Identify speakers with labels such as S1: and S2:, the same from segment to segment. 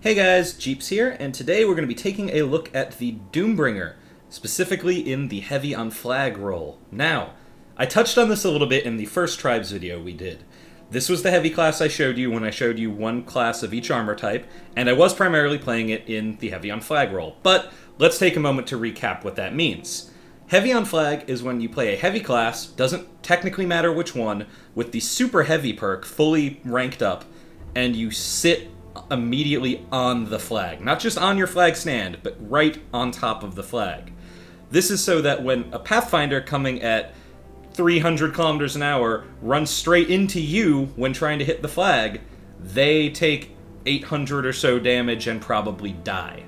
S1: Hey guys, Jeeps here, and today we're going to be taking a look at the Doombringer, specifically in the Heavy on Flag role. Now, I touched on this a little bit in the first Tribes video we did. This was the heavy class I showed you when I showed you one class of each armor type, and I was primarily playing it in the Heavy on Flag role. But let's take a moment to recap what that means. Heavy on Flag is when you play a heavy class, doesn't technically matter which one, with the super heavy perk fully ranked up, and you sit immediately on the flag. Not just on your flag stand, but right on top of the flag. This is so that when a Pathfinder coming at 300 kilometers an hour runs straight into you when trying to hit the flag, they take 800 or so damage and probably die.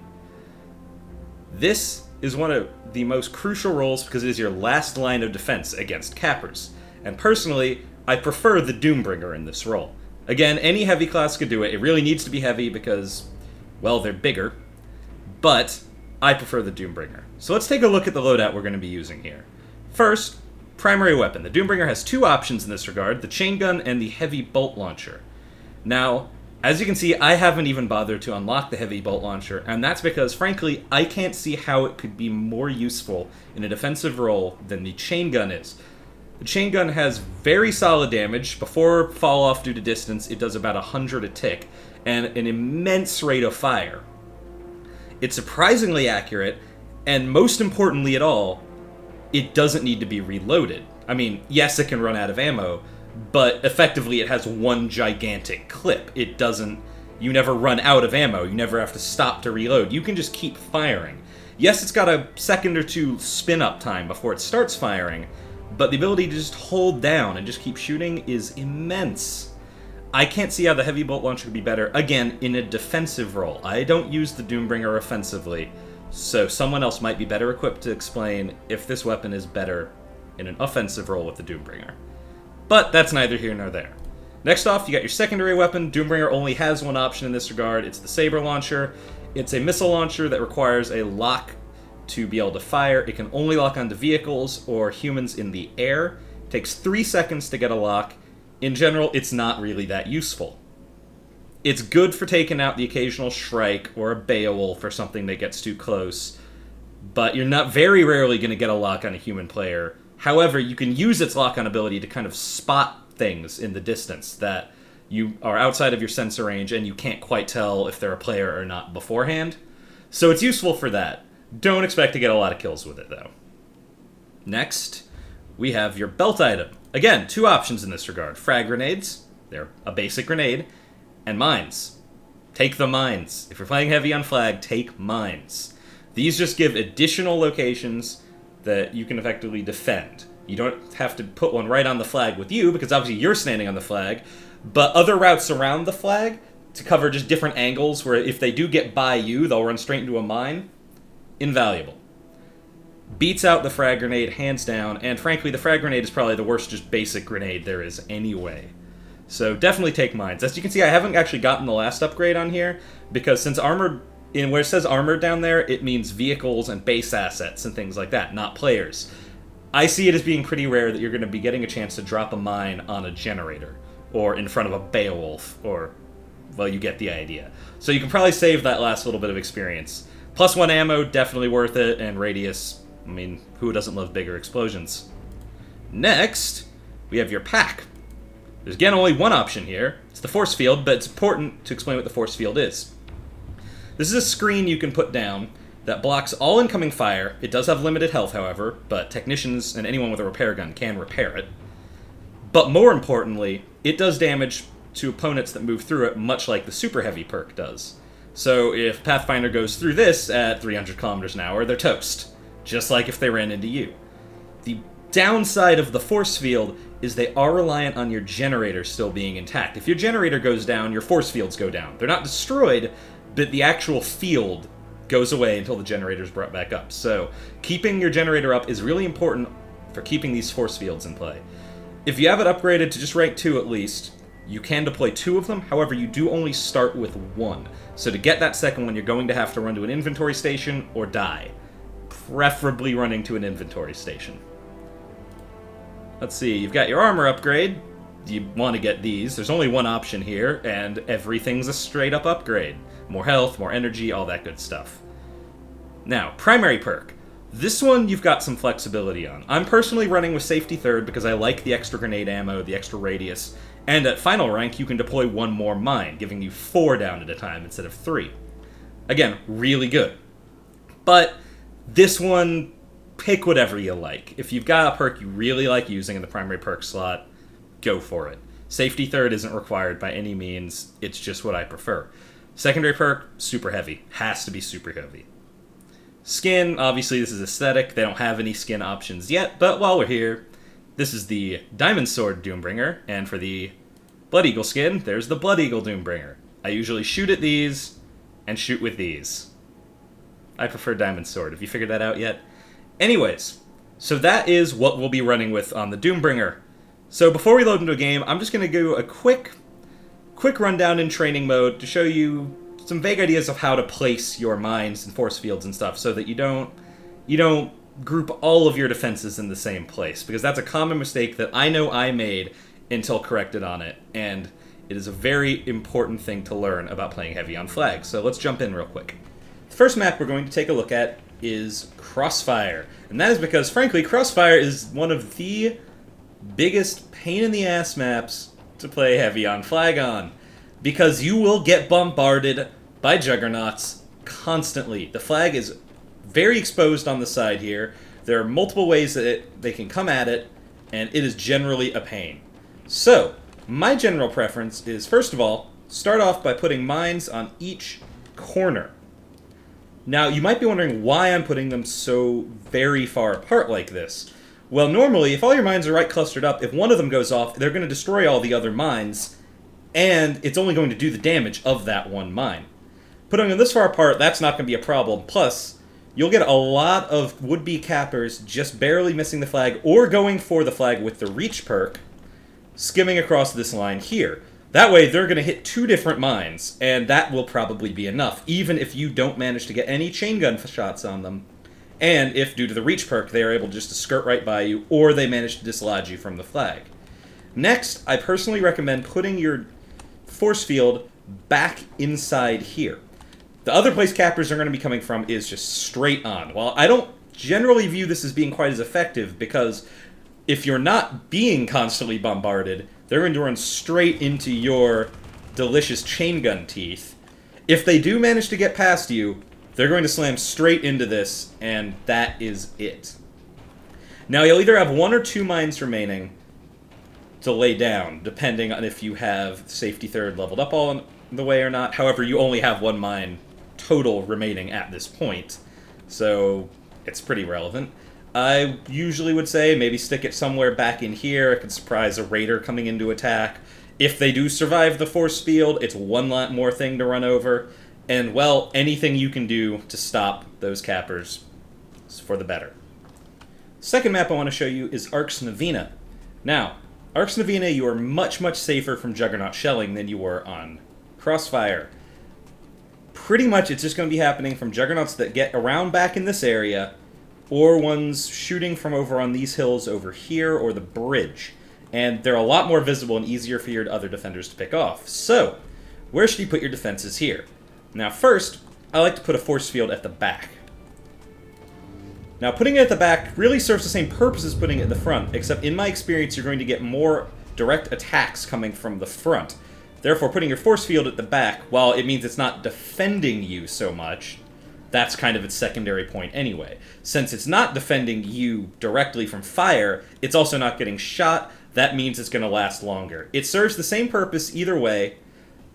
S1: This is one of the most crucial roles because it is your last line of defense against cappers. And personally, I prefer the Doombringer in this role. Again, any heavy class could do it. It really needs to be heavy because, well, they're bigger. But I prefer the Doombringer. So let's take a look at the loadout we're going to be using here. First, primary weapon. The Doombringer has two options in this regard, the chain gun and the heavy bolt launcher. Now, as you can see, I haven't even bothered to unlock the heavy bolt launcher, and that's because, frankly, I can't see how it could be more useful in a defensive role than the chain gun is. The chain gun has very solid damage. Before fall off due to distance, it does about 100 a tick, and an immense rate of fire. It's surprisingly accurate, and most importantly at all, it doesn't need to be reloaded. I mean, yes, it can run out of ammo, but effectively it has one gigantic clip. It doesn't... You never run out of ammo. You never have to stop to reload. You can just keep firing. Yes, it's got a second or two spin-up time before it starts firing, but the ability to just hold down and just keep shooting is immense. I can't see how the heavy bolt launcher could be better, again, in a defensive role. I don't use the Doombringer offensively, so someone else might be better equipped to explain if this weapon is better in an offensive role with the Doombringer. But that's neither here nor there. Next off, you got your secondary weapon. Doombringer only has one option in this regard. It's the saber launcher. It's a missile launcher that requires a lock to be able to fire. It can only lock onto vehicles or humans in the air. It takes 3 seconds to get a lock. In general, it's not really that useful. It's good for taking out the occasional Shrike or a Beowulf or something that gets too close, but you're not very rarely going to get a lock on a human player. However, you can use its lock-on ability to kind of spot things in the distance that you are outside of your sensor range and you can't quite tell if they're a player or not beforehand. So it's useful for that. Don't expect to get a lot of kills with it, though. Next, we have your belt item. Again, two options in this regard. Frag grenades, they're a basic grenade, and mines. Take the mines. If you're playing heavy on flag, take mines. These just give additional locations that you can effectively defend. You don't have to put one right on the flag with you, because obviously you're standing on the flag, but other routes around the flag to cover just different angles where if they do get by you, they'll run straight into a mine. Invaluable. Beats out the frag grenade hands down, and frankly the frag grenade is probably the worst just basic grenade there is anyway. So definitely take mines. As you can see, I haven't actually gotten the last upgrade on here, because since armored, in where it says armored down there, it means vehicles and base assets and things like that, not players. I see it as being pretty rare that you're going to be getting a chance to drop a mine on a generator, or in front of a Beowulf, or, well, you get the idea. So you can probably save that last little bit of experience. Plus one ammo, definitely worth it, and radius, I mean, who doesn't love bigger explosions? Next, we have your pack. There's again only one option here. It's the force field, but it's important to explain what the force field is. This is a screen you can put down that blocks all incoming fire. It does have limited health, however, but technicians and anyone with a repair gun can repair it. But more importantly, it does damage to opponents that move through it, much like the super heavy perk does. So if Pathfinder goes through this at 300 kilometers an hour, they're toast. Just like if they ran into you. The downside of the force field is they are reliant on your generator still being intact. If your generator goes down, your force fields go down. They're not destroyed, but the actual field goes away until the generator's brought back up. So keeping your generator up is really important for keeping these force fields in play. If you have it upgraded to just rank 2 at least, you can deploy 2 of them. However, you do only start with 1. So to get that second one, you're going to have to run to an inventory station or die. Preferably running to an inventory station. Let's see, you've got your armor upgrade. you want to get these. There's only one option here, and everything's a straight-up upgrade. More health, more energy, all that good stuff. Now, primary perk. This one you've got some flexibility on. I'm personally running with safety third because I like the extra grenade ammo, the extra radius, and at final rank you can deploy one more mine, giving you 4 down at a time instead of 3. Again, really good. But this one, pick whatever you like. If you've got a perk you really like using in the primary perk slot, go for it. Safety third isn't required by any means, it's just what I prefer. Secondary perk, super heavy. Has to be super heavy. Skin, obviously this is aesthetic. They don't have any skin options yet, but while we're here, this is the Diamond Sword Doombringer, and for the Blood Eagle skin, there's the Blood Eagle Doombringer. I usually shoot at these, and shoot with these. I prefer Diamond Sword. Have you figured that out yet? Anyways, so that is what we'll be running with on the Doombringer. So before we load into a game, I'm just going to do a quick rundown in training mode to show you some vague ideas of how to place your mines and force fields and stuff so that you don't group all of your defenses in the same place, because that's a common mistake that I know I made until corrected on it, and it is a very important thing to learn about playing heavy on flag. So let's jump in real quick. The first map we're going to take a look at is Crossfire, and that is because, frankly, Crossfire is one of the biggest pain-in-the-ass maps to play heavy on flag on, because you will get bombarded by juggernauts constantly. The flag is very exposed on the side here. There are multiple ways that they can come at it, and it is generally a pain. So, my general preference is, first of all, start off by putting mines on each corner. Now, you might be wondering why I'm putting them so very far apart like this. Well, normally, if all your mines are right clustered up, if one of them goes off, they're going to destroy all the other mines, and it's only going to do the damage of that one mine. Putting them this far apart, that's not going to be a problem. Plus, you'll get a lot of would-be cappers just barely missing the flag or going for the flag with the reach perk, skimming across this line here. That way, they're going to hit 2 different mines, and that will probably be enough, even if you don't manage to get any chain gun shots on them. And if, due to the reach perk, they are able just to skirt right by you, or they manage to dislodge you from the flag. Next, I personally recommend putting your force field back inside here. The other place cappers are going to be coming from is just straight on. While I don't generally view this as being quite as effective, because if you're not being constantly bombarded, they're going to run straight into your delicious chain gun teeth. If they do manage to get past you, they're going to slam straight into this, and that is it. Now, you'll either have 1 or 2 mines remaining to lay down, depending on if you have safety third leveled up all the way or not. However, you only have 1 mine total remaining at this point, so it's pretty relevant. I usually would say maybe stick it somewhere back in here. It could surprise a raider coming into attack. If they do survive the force field, it's 1 lot more thing to run over. And, well, anything you can do to stop those cappers is for the better. Second map I want to show you is Arx Novena. Now, Arx Novena, you are much, much safer from Juggernaut shelling than you were on Crossfire. Pretty much it's just going to be happening from Juggernauts that get around back in this area, or ones shooting from over on these hills over here, or the bridge. And they're a lot more visible and easier for your other defenders to pick off. So, where should you put your defenses here? Now first, I like to put a force field at the back. Now putting it at the back really serves the same purpose as putting it at the front, except in my experience you're going to get more direct attacks coming from the front. Therefore, putting your force field at the back, while it means it's not defending you so much, that's kind of its secondary point anyway. Since it's not defending you directly from fire, it's also not getting shot. That means it's going to last longer. It serves the same purpose either way.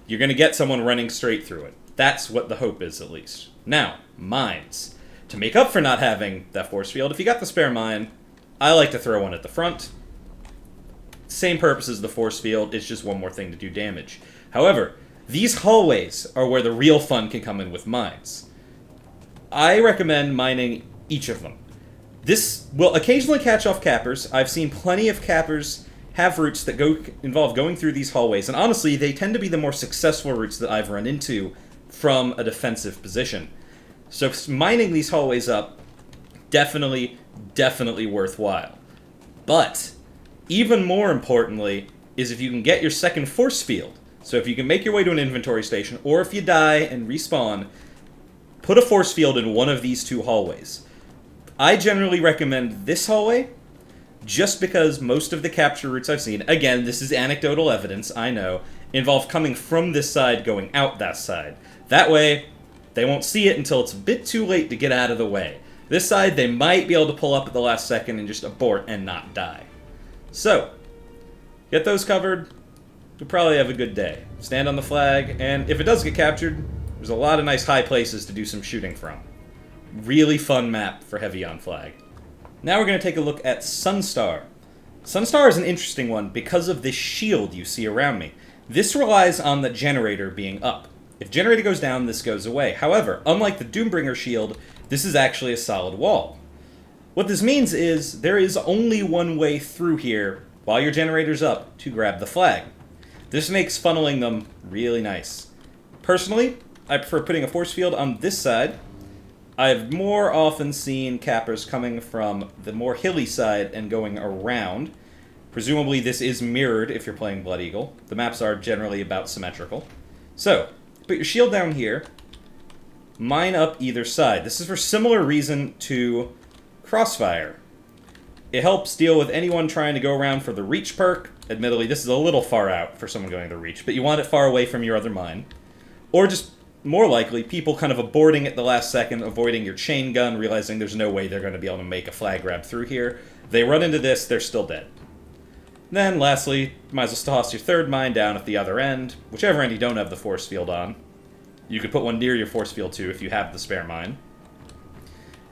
S1: You're going to get someone running straight through it. That's what the hope is, at least. Now, mines. To make up for not having that force field, if you got the spare mine, I like to throw one at the front. Same purpose as the force field, it's just one more thing to do damage. However, these hallways are where the real fun can come in with mines. I recommend mining each of them. This will occasionally catch off cappers. I've seen plenty of cappers have routes that involve going through these hallways, and honestly, they tend to be the more successful routes that I've run into from a defensive position. So mining these hallways up, definitely worthwhile. But, even more importantly, is if you can get your second force field. So if you can make your way to an inventory station, or if you die and respawn, put a force field in one of these two hallways. I generally recommend this hallway, just because most of the capture routes I've seen, again, this is anecdotal evidence, I know, involve coming from this side, going out that side. That way, they won't see it until it's a bit too late to get out of the way. This side, they might be able to pull up at the last second and just abort and not die. So, get those covered, you'll probably have a good day. Stand on the flag, and if it does get captured, there's a lot of nice high places to do some shooting from. Really fun map for heavy on flag. Now we're going to take a look at Sunstar. Sunstar is an interesting one because of this shield you see around me. This relies on the generator being up. If generator goes down, this goes away. However, unlike the Doombringer shield, this is actually a solid wall. What this means is there is only one way through here while your generator's up to grab the flag. This makes funneling them really nice. Personally, I prefer putting a force field on this side. I've more often seen cappers coming from the more hilly side and going around. Presumably this is mirrored if you're playing Blood Eagle. The maps are generally about symmetrical. So, put your shield down here, mine up either side. This is for similar reason to Crossfire. It helps deal with anyone trying to go around for the Reach perk. Admittedly, this is a little far out for someone going to Reach, but you want it far away from your other mine. Or just, more likely, people kind of aborting at the last second, avoiding your chain gun, realizing there's no way they're going to be able to make a flag grab through here. They run into this, they're still dead. Then, lastly, might as well toss your third mine down at the other end, whichever end you don't have the force field on. You could put one near your force field too if you have the spare mine.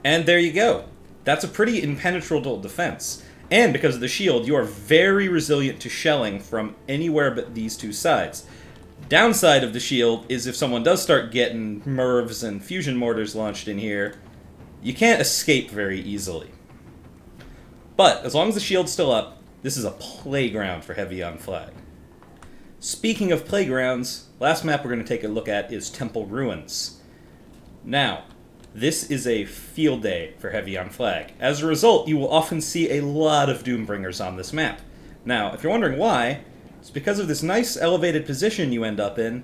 S1: And there you go. That's a pretty impenetrable defense. And because of the shield, you are very resilient to shelling from anywhere but these two sides. Downside of the shield is if someone does start getting MIRVs and fusion mortars launched in here, you can't escape very easily. But as long as the shield's still up, this is a playground for heavy on flag. Speaking of playgrounds, last map we're going to take a look at is Temple Ruins. Now, this is a field day for heavy on flag. As a result, you will often see a lot of Doombringers on this map. Now, if you're wondering why, it's because of this nice elevated position you end up in.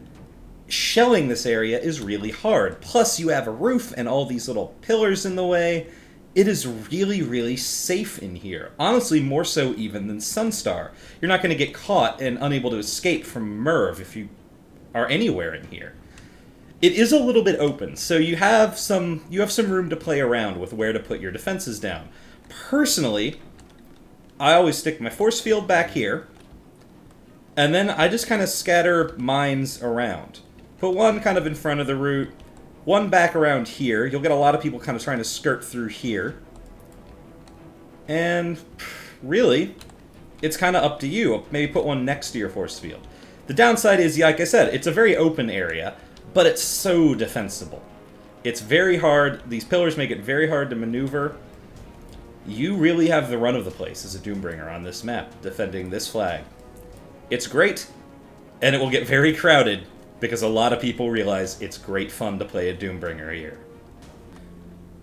S1: Shelling this area is really hard. Plus, you have a roof and all these little pillars in the way. It is really, really safe in here. Honestly, more so even than Sunstar. You're not going to get caught and unable to escape from MIRV if you are anywhere in here. It is a little bit open, so you have some room to play around with where to put your defenses down. Personally, I always stick my force field back here, and then I just kind of scatter mines around. Put one kind of in front of the route, one back around here. You'll get a lot of people kind of trying to skirt through here. And really, it's kind of up to you. Maybe put one next to your force field. The downside is, like I said, it's a very open area, but it's so defensible. It's very hard. These pillars make it very hard to maneuver. You really have the run of the place as a Doombringer on this map, defending this flag. It's great, and it will get very crowded, because a lot of people realize it's great fun to play a Doombringer here.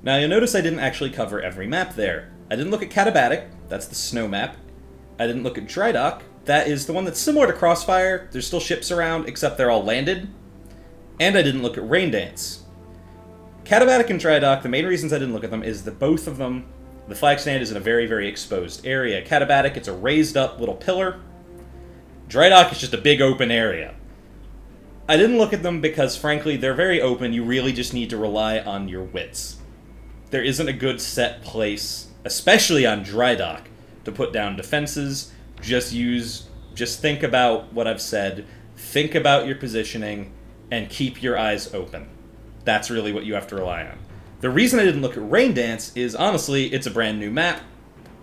S1: Now you'll notice I didn't actually cover every map there. I didn't look at Katabatic, that's the snow map. I didn't look at Drydock, that is the one that's similar to Crossfire. There's still ships around, except they're all landed. And I didn't look at Raindance. Katabatic and Drydock, the main reasons I didn't look at them is that both of them, the flag stand is in a very, very exposed area. Katabatic, it's a raised up little pillar. Drydock is just a big open area. I didn't look at them because, frankly, they're very open. You really just need to rely on your wits. There isn't a good set place, especially on Drydock, to put down defenses. Just think about what I've said, think about your positioning, and keep your eyes open. That's really what you have to rely on. The reason I didn't look at Raindance is, honestly, it's a brand new map.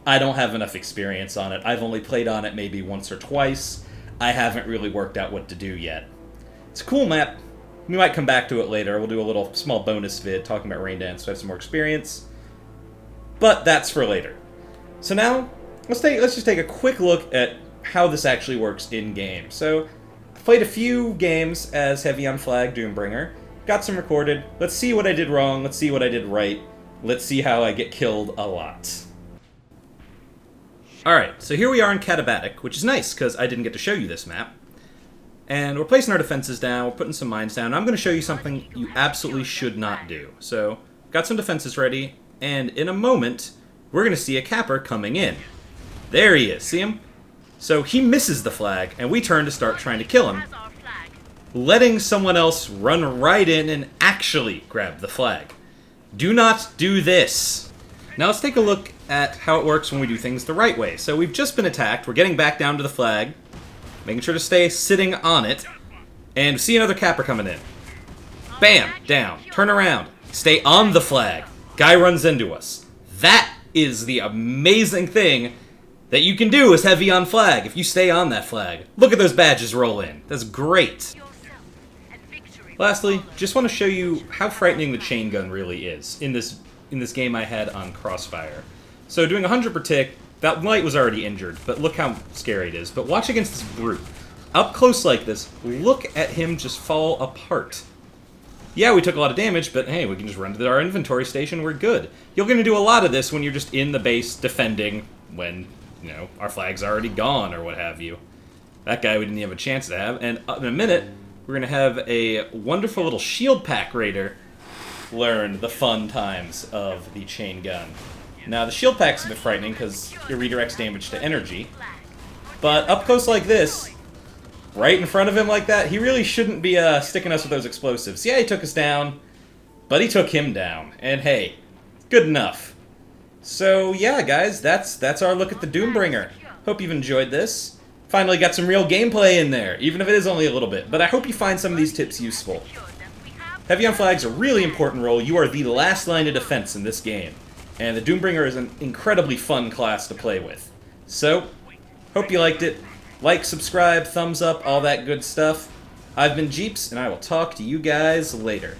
S1: I don't have enough experience on it. I've only played on it maybe once or twice. I haven't really worked out what to do yet. It's a cool map. We might come back to it later. We'll do a little small bonus vid talking about Raindance so I have some more experience. But that's for later. So now, let's just take a quick look at how this actually works in-game. So, I've played a few games as Heavy on Flag Doombringer. Got some recorded. Let's see what I did wrong. Let's see what I did right. Let's see how I get killed a lot. Alright, so here we are in Katabatic, which is nice, because I didn't get to show you this map. And we're placing our defenses down, we're putting some mines down. I'm going to show you something you absolutely should not do. So, got some defenses ready, and in a moment, we're going to see a capper coming in. There he is, see him? So he misses the flag, and we turn to start trying to kill him, letting someone else run right in and actually grab the flag. Do not do this. Now let's take a look at how it works when we do things the right way. So we've just been attacked, we're getting back down to the flag, making sure to stay sitting on it, and see another capper coming in. Bam! Down. Turn around. Stay on the flag. Guy runs into us. That is the amazing thing that you can do as heavy on flag if you stay on that flag. Look at those badges roll in. That's great. Lastly, just want to show you how frightening the chain gun really is in this game I had on Crossfire. So doing 100 per tick, that light was already injured, but look how scary it is. But watch against this brute. Up close like this, look at him just fall apart. Yeah, we took a lot of damage, but hey, we can just run to our inventory station, we're good. You're going to do a lot of this when you're just in the base defending when, you know, our flag's already gone or what have you. That guy we didn't even have a chance to have, and in a minute, we're going to have a wonderful little shield pack raider learn the fun times of the chain gun. Now, the shield pack's a bit frightening because it redirects damage to energy, but up close like this, right in front of him like that, he really shouldn't be sticking us with those explosives. Yeah, he took us down, but he took him down, and hey, good enough. So yeah, guys, that's our look at the Doombringer. Hope you've enjoyed this. Finally got some real gameplay in there, even if it is only a little bit, but I hope you find some of these tips useful. Heavy on flag's a really important role. You are the last line of defense in this game, and the Doombringer is an incredibly fun class to play with. So, hope you liked it. Like, subscribe, thumbs up, all that good stuff. I've been Jeeps, and I will talk to you guys later.